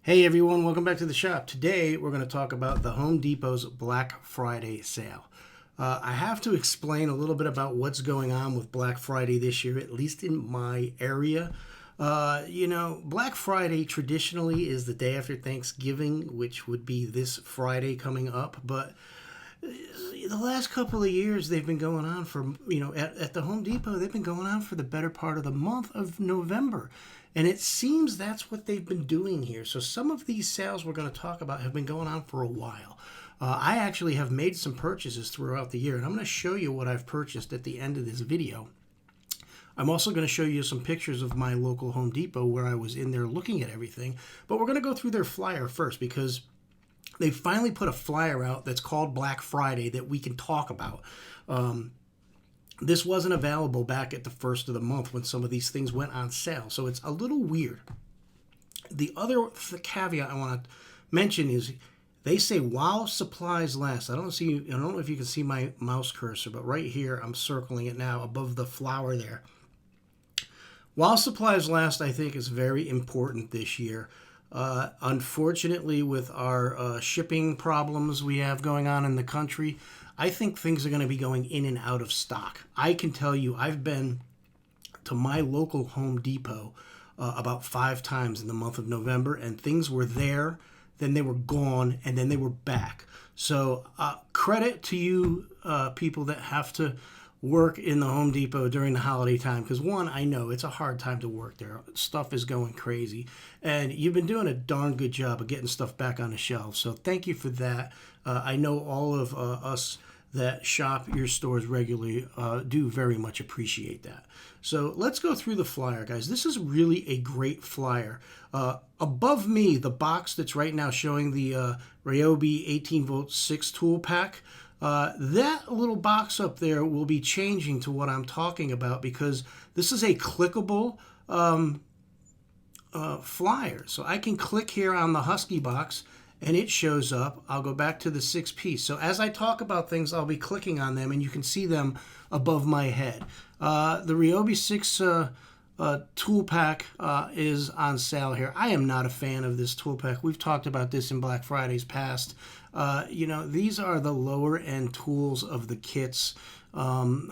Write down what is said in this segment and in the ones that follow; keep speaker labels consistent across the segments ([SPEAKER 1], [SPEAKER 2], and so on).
[SPEAKER 1] Hey everyone, welcome back to the shop. Today we're going to talk about the Home Depot's Black Friday sale. I have to explain a little bit about what's going on with Black Friday this year, at least in my area. Black Friday traditionally is the day after Thanksgiving, which would be this Friday coming up, but the last couple of years they've been going on for, at the Home Depot, they've been going on for the better part of the month of November. And it seems that's what they've been doing here. So some of these sales we're going to talk about have been going on for a while. I actually have made some purchases throughout the year, and I'm going to show you what I've purchased at the end of this video. I'm also going to show you some pictures of my local Home Depot where I was in there looking at everything. But we're going to go through their flyer first because they finally put a flyer out that's called Black Friday that we can talk about. This wasn't available back at the first of the month when some of these things went on sale, so it's a little weird. The other caveat I want to mention is they say while supplies last. I don't know if you can see my mouse cursor, but right here I'm circling it now above the flower there. While supplies last, I think is very important this year. Unfortunately, with our shipping problems we have going on in the country, I think things are going to be going in and out of stock. I can tell you I've been to my local Home Depot about 5 times in the month of November, and things were there, then they were gone, and then they were back. So credit to you people that have to work in the Home Depot during the holiday time, because one, I know it's a hard time to work there. Stuff is going crazy, and you've been doing a darn good job of getting stuff back on the shelves, so thank you for that. I know all of us that shop your stores regularly do very much appreciate that. So let's go through the flyer, guys. This is really a great flyer. Above me, the box that's right now showing the Ryobi 18-volt 6 tool pack, that little box up there will be changing to what I'm talking about because this is a clickable flyer. So I can click here on the Husky box and it shows up. I'll go back to the 6-piece. So as I talk about things, I'll be clicking on them and you can see them above my head. The Ryobi 6 tool pack is on sale here. I am not a fan of this tool pack. We've talked about this in Black Fridays past. These are the lower end tools of the kits. If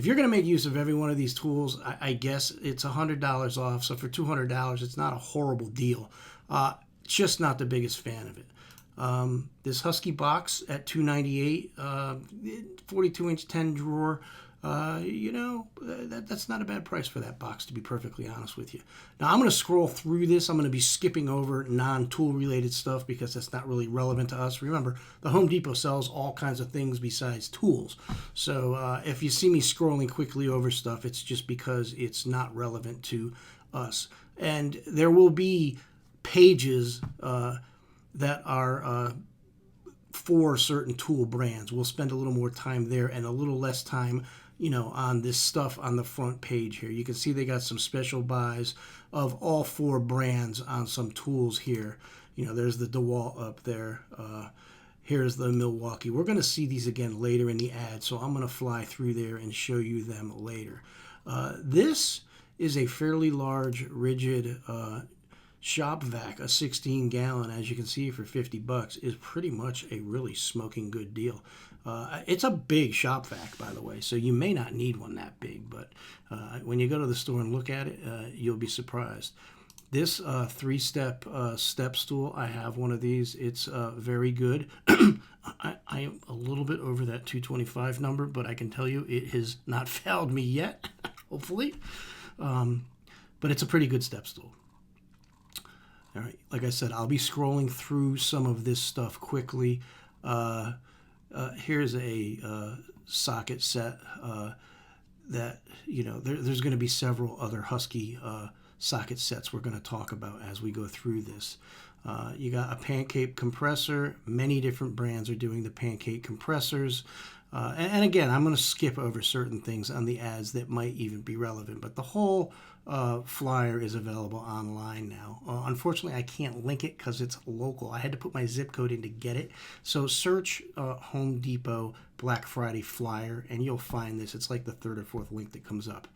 [SPEAKER 1] you're going to make use of every one of these tools, I guess it's $100 off. So for $200, it's not a horrible deal. Just not the biggest fan of it. This Husky box at $298, 42-inch 10 drawer. That's not a bad price for that box, to be perfectly honest with you. Now, I'm going to scroll through this. I'm going to be skipping over non-tool related stuff because that's not really relevant to us. Remember, the Home Depot sells all kinds of things besides tools. So if you see me scrolling quickly over stuff, it's just because it's not relevant to us. And there will be pages that are for certain tool brands. We'll spend a little more time there and a little less time on this stuff on the front page here. You can see they got some special buys of all 4 brands on some tools here. There's the Dewalt up there. Here's the Milwaukee. We're going to see these again later in the ad, so I'm going to fly through there and show you them later. This is a fairly large, rigid shop vac, a 16-gallon, as you can see, for $50 is pretty much a really smoking good deal. It's a big shop vac, by the way, so you may not need one that big, but when you go to the store and look at it, you'll be surprised. This 3-step step stool, I have one of these. It's very good. I am a little bit over that 225 number, but I can tell you it has not failed me yet, hopefully. But it's a pretty good step stool. All right, like I said, I'll be scrolling through some of this stuff quickly. Here's a socket set that, there's going to be several other Husky socket sets we're going to talk about as we go through this. You got a Pancake Compressor. Many different brands are doing the Pancake Compressors. And again, I'm going to skip over certain things on the ads that might even be relevant, but the whole flyer is available online now. Unfortunately, I can't link it because it's local. I had to put my zip code in to get it. So search Home Depot Black Friday flyer, and you'll find this. It's like the 3rd or 4th link that comes up.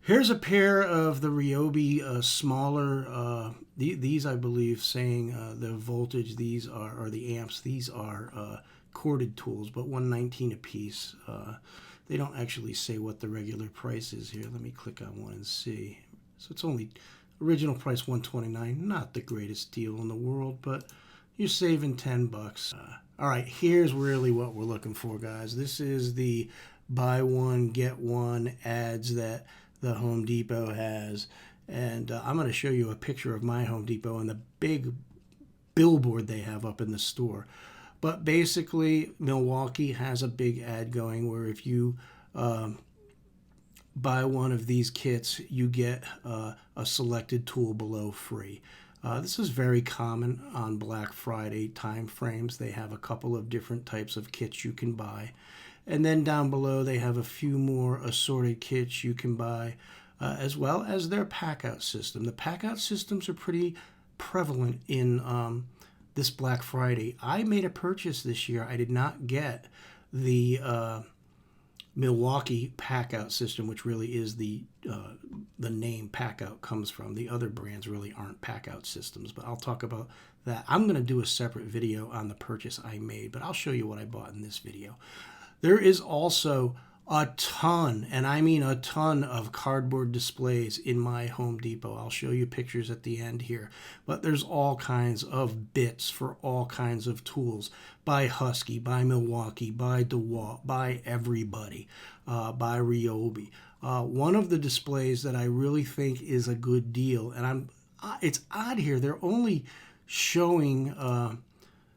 [SPEAKER 1] Here's a pair of the Ryobi smaller, these I believe saying the voltage, these are, or the amps, these are corded tools, but $119 a piece. They don't actually say what the regular price is here. Let me click on one and see. So it's only original price $129. Not the greatest deal in the world, but you're saving 10 bucks. All right, here's really what we're looking for, guys. This is the buy one, get one ads that the Home Depot has. And I'm going to show you a picture of my Home Depot and the big billboard they have up in the store. But basically, Milwaukee has a big ad going where if you buy one of these kits, you get a selected tool below free. This is very common on Black Friday time frames. They have a couple of different types of kits you can buy. And then down below, they have a few more assorted kits you can buy, as well as their pack-out system. The pack-out systems are pretty prevalent in this Black Friday. I made a purchase this year. I did not get the Milwaukee pack-out system, which really is the name pack-out comes from. The other brands really aren't pack-out systems, but I'll talk about that. I'm going to do a separate video on the purchase I made, but I'll show you what I bought in this video. There is also a ton, and I mean a ton, of cardboard displays in my Home Depot. I'll show you pictures at the end here. But there's all kinds of bits for all kinds of tools. By Husky, by Milwaukee, by Dewalt, by everybody, by Ryobi. One of the displays that I really think is a good deal, and it's odd here, they're only showing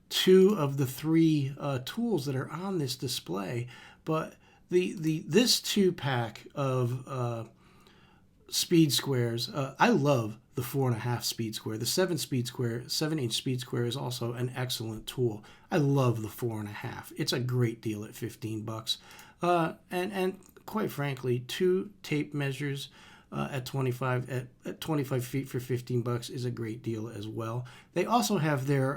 [SPEAKER 1] 2 of the 3 tools that are on this display, but this 2-pack of speed squares, I love the 4.5 speed square. The 7-inch speed square is also an excellent tool. I love the 4.5. It's a great deal at 15 bucks. And quite frankly, 2 tape measures at 25 feet for 15 bucks is a great deal as well. They also have their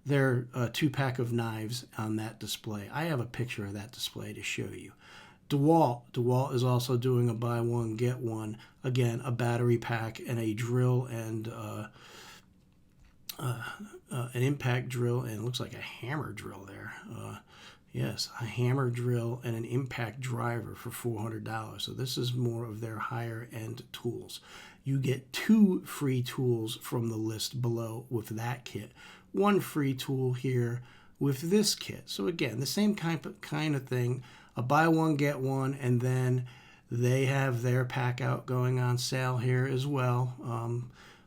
[SPEAKER 1] 2-pack of knives on that display. I have a picture of that display to show you. Dewalt is also doing a buy one, get one. Again, a battery pack and a drill and an impact drill, and it looks like a hammer drill there. Yes, a hammer drill and an impact driver for $400. So this is more of their higher end tools. You get 2 free tools from the list below with that kit. 1 free tool here with this kit. So again, the same kind of thing. A buy one, get one, and then they have their pack out going on sale here as well.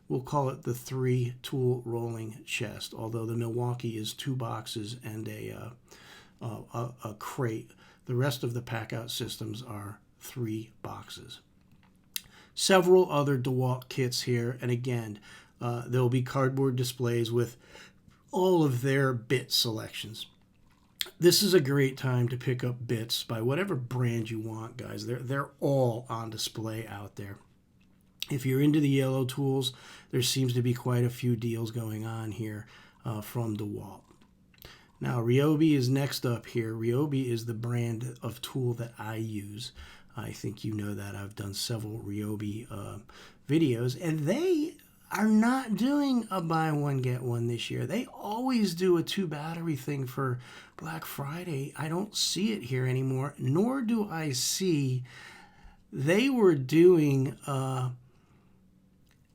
[SPEAKER 1] We'll call it the 3-tool rolling chest, although the Milwaukee is 2 boxes and a crate. The rest of the pack out systems are 3 boxes. Several other Dewalt kits here, and again, there'll be cardboard displays with all of their bit selections. This is a great time to pick up bits by whatever brand you want, guys. They're all on display out there. If you're into the yellow tools, there seems to be quite a few deals going on here from Dewalt. Now, Ryobi is next up here. Ryobi is the brand of tool that I use. I think you know that. I've done several Ryobi videos, and they are not doing a buy one, get one this year. They always do a 2 battery thing for Black Friday. I don't see it here anymore, nor do I see they were doing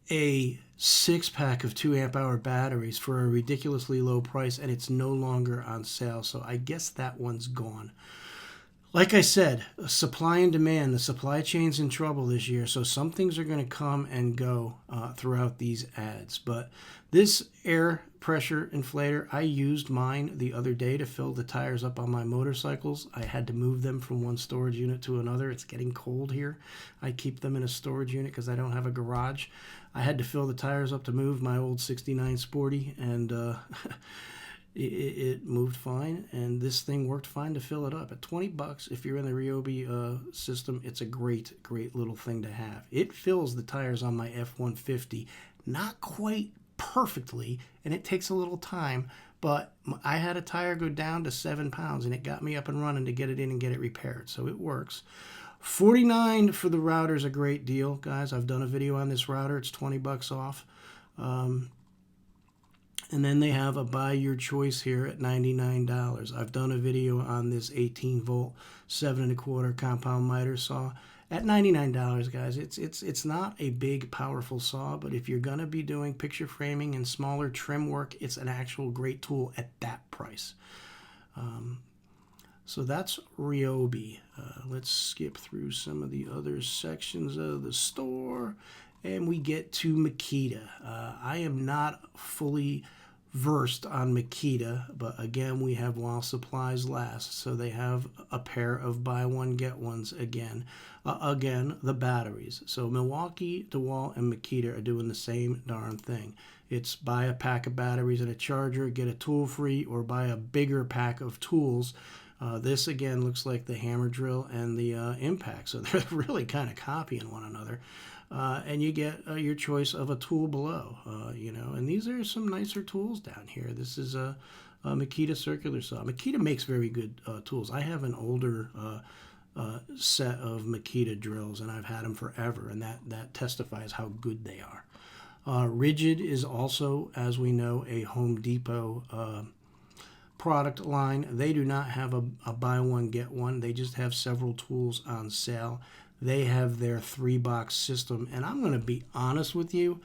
[SPEAKER 1] a 6-pack of 2 amp hour batteries for a ridiculously low price, and it's no longer on sale. So I guess that one's gone. Like I said, supply and demand, the supply chain's in trouble this year, so some things are going to come and go throughout these ads. But this air pressure inflator, I used mine the other day to fill the tires up on my motorcycles. I had to move them from one storage unit to another. It's getting cold here. I keep them in a storage unit because I don't have a garage. I had to fill the tires up to move my old 69 Sporty, and it moved fine, and this thing worked fine to fill it up. At 20 bucks, if you're in the Ryobi system, it's a great little thing to have. It fills the tires on my F-150, not quite perfectly, and it takes a little time, but I had a tire go down to 7 pounds, and it got me up and running to get it in and get it repaired, so it works. $49 for the router is a great deal, guys. I've done a video on this router. It's 20 bucks off. And then they have a buy your choice here at $99. I've done a video on this 18 volt 7 1/4 compound miter saw at $99, guys. It's not a big powerful saw, but if you're gonna be doing picture framing and smaller trim work, it's an actual great tool at that price. So that's Ryobi. Let's skip through some of the other sections of the store, and we get to Makita. I am not fully versed on Makita, but again, we have while supplies last, so they have a pair of buy one get ones again. Again, the batteries. So Milwaukee, Dewalt, and Makita are doing the same darn thing. It's buy a pack of batteries and a charger, get a tool free, or buy a bigger pack of tools. This again looks like the hammer drill and the impact, so they're really kind of copying one another. And you get your choice of a tool below, and these are some nicer tools down here. This is a Makita circular saw. Makita makes very good tools. I have an older set of Makita drills, and I've had them forever, and that testifies how good they are. Rigid is also, as we know, a Home Depot product line. They do not have a buy one get one. They just have several tools on sale. They have their 3-box system, and I'm going to be honest with you,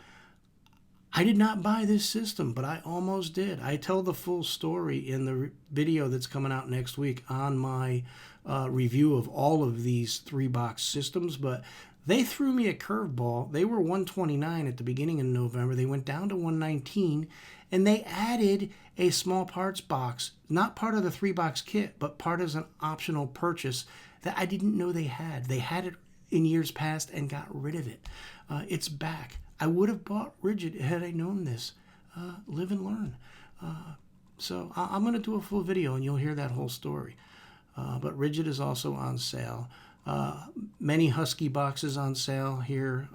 [SPEAKER 1] I did not buy this system, but I almost did. I tell the full story in the video that's coming out next week on my review of all of these 3-box systems, but they threw me a curveball. They were $129 at the beginning of November. They went down to $119, and they added a small parts box, not part of the 3-box kit, but part as an optional purchase that I didn't know they had. They had it in years past and got rid of it. It's back. I would have bought Rigid had I known this. Live and learn. So I'm going to do a full video and you'll hear that whole story. But Rigid is also on sale. Many Husky boxes on sale here.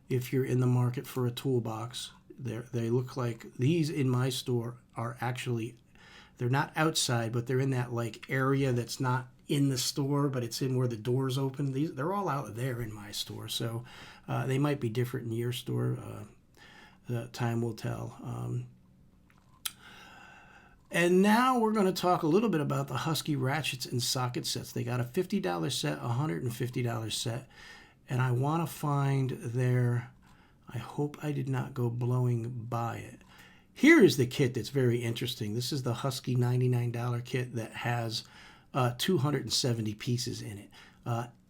[SPEAKER 1] If you're in the market for a toolbox, they look like these in my store are actually, they're not outside, but they're in that like area that's not in the store, but it's in where the doors open. They're all out there in my store, so they might be different in your store. The time will tell. And now we're going to talk a little bit about the Husky ratchets and socket sets. They got a $50 set, a $150 set, and I want to find their, I hope I did not go blowing by it. Here is the kit that's very interesting. This is the Husky $99 kit that has 270 pieces in it.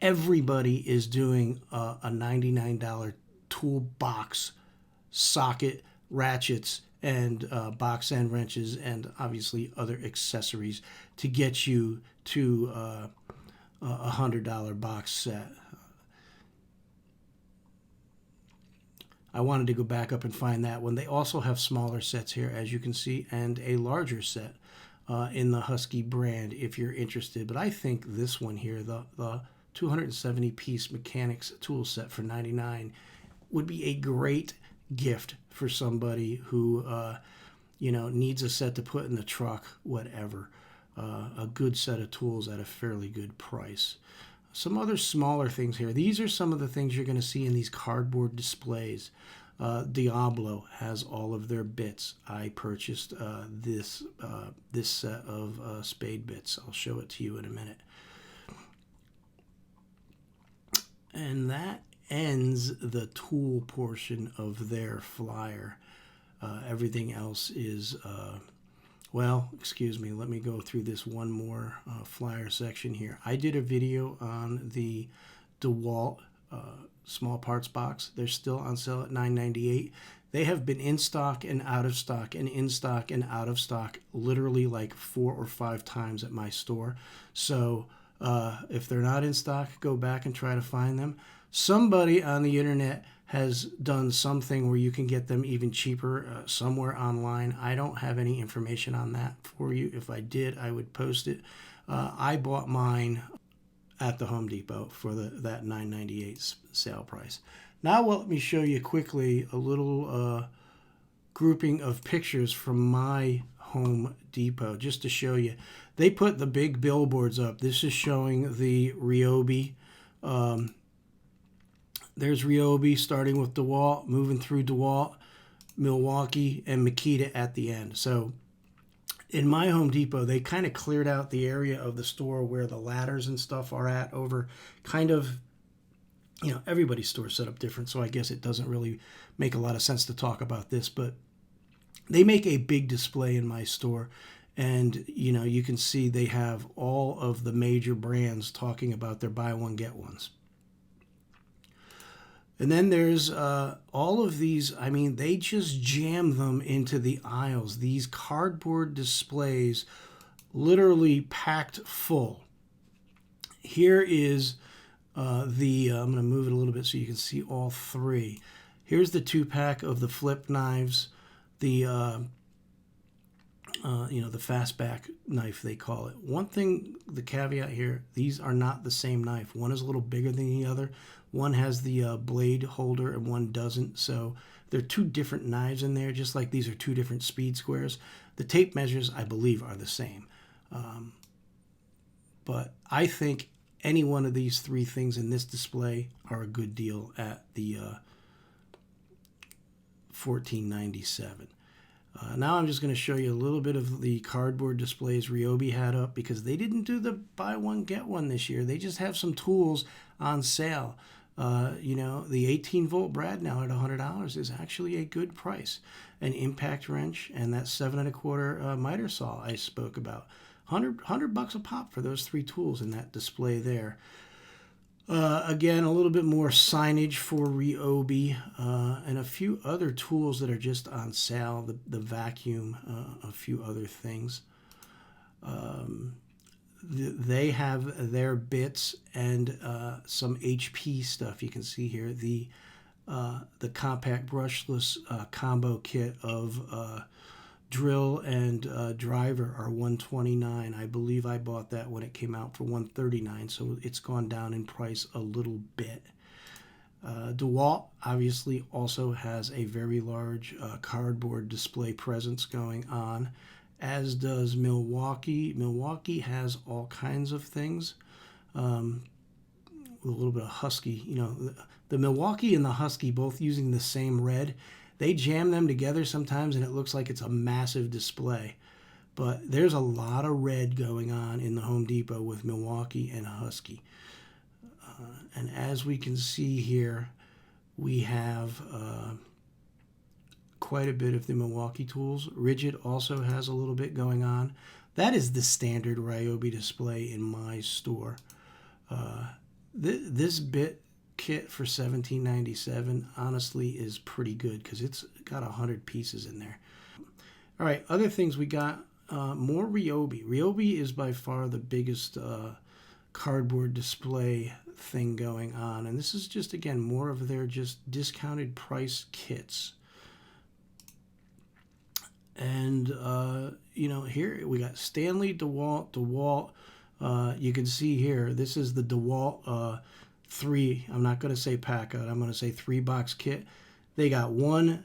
[SPEAKER 1] Everybody is doing a $99 toolbox, socket, ratchets, and box end wrenches, and obviously other accessories to get you to a $100 box set. I wanted to go back up and find that one. They also have smaller sets here, as you can see, and a larger set in the Husky brand if you're interested. But I think this one here, the 270 piece mechanics tool set for $99 would be a great gift for somebody who needs a set to put in the truck, whatever. A good set of tools at a fairly good price. Some other smaller things here. These are some of the things you're going to see in these cardboard displays. Diablo has all of their bits. I purchased this set of Spade Bits. I'll show it to you in a minute. And that ends the tool portion of their flyer. Everything else is, excuse me, let me go through this one more flyer section here. I did a video on the Dewalt small parts box. They're still on sale at $9.98. They have been in stock and out of stock and in stock and out of stock literally like 4 or 5 times at my store. So if they're not in stock, go back and try to find them. Somebody on the internet has done something where you can get them even cheaper somewhere online. I don't have any information on that for you. If I did, I would post it. I bought mine at the Home Depot for that $9.98 sale price. Now let me show you quickly a little grouping of pictures from my Home Depot just to show you. They put the big billboards up. This is showing the Ryobi. There's Ryobi starting with Dewalt, moving through Dewalt, Milwaukee, and Makita at the end. So in my Home Depot, they kind of cleared out the area of the store where the ladders and stuff are at over kind of, you know, everybody's store set up different, so I guess it doesn't really make a lot of sense to talk about this, but they make a big display in my store, and, you know, you can see they have all of the major brands talking about their buy one, get ones. And then there's all of these, I mean, they just jam them into the aisles. These cardboard displays literally packed full. Here is I'm going to move it a little bit so you can see all three. Here's the 2-pack of the flip knives, the, you know, the Fastback knife, they call it. One thing, the caveat here, these are not the same knife. One is a little bigger than the other. One has the blade holder and one doesn't. So there are two different knives in there, just like these are two different speed squares. The tape measures, I believe, are the same. But I think any one of these three things in this display are a good deal at the $14.97. Now I'm just going to show you a little bit of the cardboard displays Ryobi had up, because they didn't do the buy one, get one this year. They just have some tools on sale. You know, the 18-volt brad now at $100 is actually a good price. An impact wrench and that 7 1/4 miter saw I spoke about. $100 a pop for those three tools in that display there. Again, a little bit more signage for Ryobi, and a few other tools that are just on sale. The vacuum, a few other things. They have their bits and some HP stuff. You can see here the compact brushless combo kit of drill and driver are $129. I believe I bought that when it came out for $139, so it's gone down in price a little bit. Dewalt obviously also has a very large cardboard display presence going on, as does Milwaukee. Milwaukee has all kinds of things. A little bit of Husky. You know, the Milwaukee and the Husky both using the same red. They jam them together sometimes and it looks like it's a massive display. But there's a lot of red going on in the Home Depot with Milwaukee and Husky. And as we can see here, we have quite a bit of the Milwaukee tools. Rigid also has a little bit going on. That is the standard Ryobi display in my store. This bit kit for $17.97 honestly is pretty good because it's got 100 pieces in there. All right, other things we got, more Ryobi. Ryobi is by far the biggest cardboard display thing going on, and this is just, again, more of their just discounted price kits. And you know, here we got Stanley, DeWalt. You can see here, this is the DeWalt 3, I'm not going to say pack out, I'm going to say 3-box kit. They got one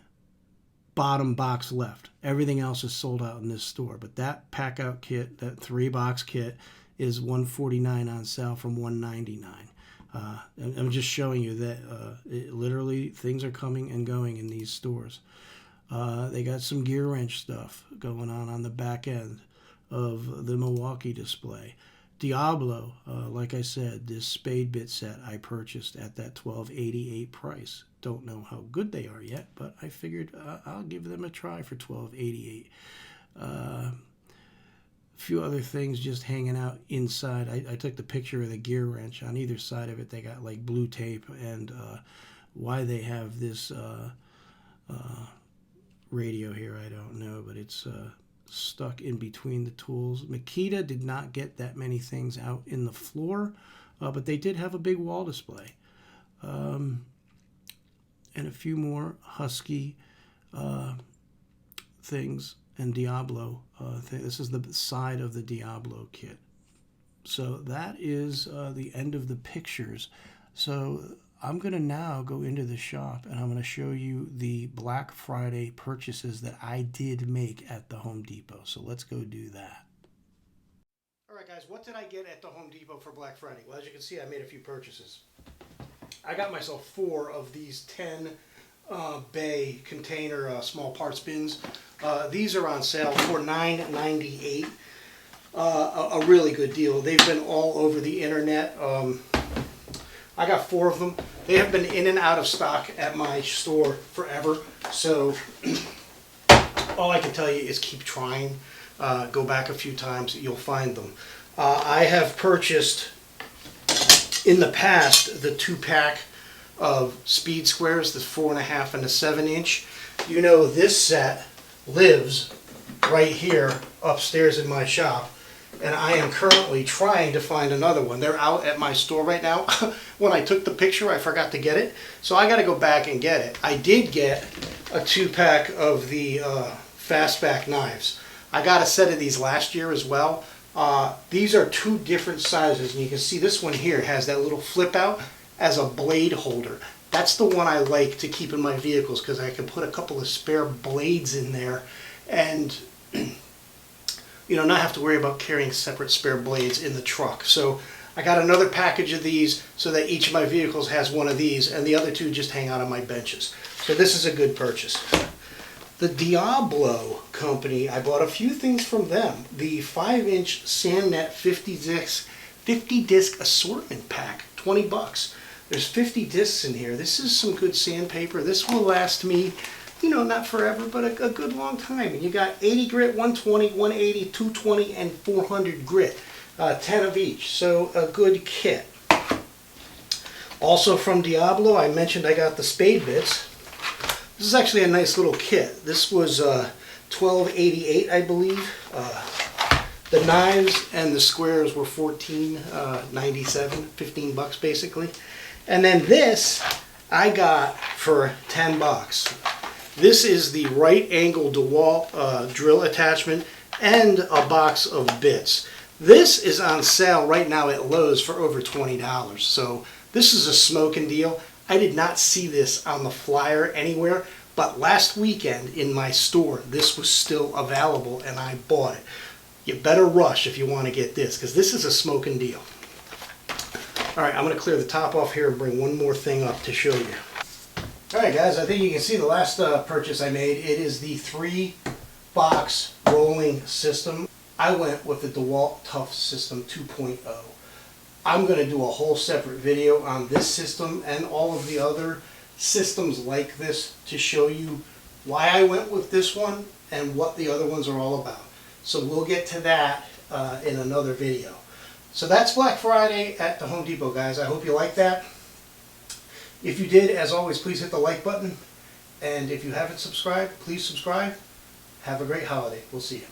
[SPEAKER 1] bottom box left. Everything else is sold out in this store. But that pack out kit, that 3-box kit, is $149 on sale from $199. I'm just showing you that literally things are coming and going in these stores. They got some gear wrench stuff going on the back end of the Milwaukee display. Diablo, like I said, this Spade Bit set I purchased at that $12.88 price. Don't know how good they are yet, but I figured I'll give them a try for $12.88. A few other things just hanging out inside. I took the picture of the gear wrench. On either side of it, they got like blue tape, and why they have this radio here, I don't know, but it's stuck in between the tools. Makita did not get that many things out in the floor, but they did have a big wall display. And a few more Husky things and Diablo. This is the side of the Diablo kit. So that is the end of the pictures. So I'm going to now go into the shop and I'm going to show you the Black Friday purchases that I did make at the Home Depot. So let's go do that. All right, guys, what did I get at the Home Depot for Black Friday? Well, as you can see, I made a few purchases. I got myself 4 of these 10 bay container small parts bins. These are on sale for $9.98. A really good deal. They've been all over the internet. I got 4 of them. They have been in and out of stock at my store forever. So all I can tell you is keep trying. Go back a few times, you'll find them. I have purchased in the past the 2-pack of speed squares, the 4.5 and the 7-inch. You know, this set lives right here upstairs in my shop, and I am currently trying to find another one. They're out at my store right now. When I took the picture, I forgot to get it, so I got to go back and get it. I did get a 2-pack of the Fastback Knives. I got a set of these last year as well. These are 2 different sizes, and you can see this one here has that little flip out as a blade holder. That's the one I like to keep in my vehicles because I can put a couple of spare blades in there and not have to worry about carrying separate spare blades in the truck. So I got another package of these so that each of my vehicles has one of these, and the other 2 just hang out on my benches. So this is a good purchase. The Diablo company, I bought a few things from them. The 5-inch SandNet 50 disc assortment pack, 20 bucks. There's 50 discs in here. This is some good sandpaper. This will last me, not forever, but a good long time. And you got 80 grit, 120, 180, 220, and 400 grit. 10 of each. So a good kit. Also from Diablo, I mentioned I got the Spade Bits. This is actually a nice little kit. This was $12.88, I believe. The knives and the squares were $14.97, 15 bucks basically. And then this I got for 10 bucks. This is the right angle Dewalt drill attachment and a box of bits. This is on sale right now at Lowe's for over $20. So this is a smoking deal. I did not see this on the flyer anywhere, but last weekend in my store this was still available and I bought it. You better rush if you want to get this, because this is a smoking deal. Alright, I'm going to clear the top off here and bring one more thing up to show you. Alright guys, I think you can see the last purchase I made. It is the 3-box rolling system. I went with the Dewalt Tough System 2.0. I'm going to do a whole separate video on this system and all of the other systems like this to show you why I went with this one and what the other ones are all about. So we'll get to that in another video. So that's Black Friday at the Home Depot, guys. I hope you like that. If you did, as always, please hit the like button. And if you haven't subscribed, please subscribe. Have a great holiday. We'll see you.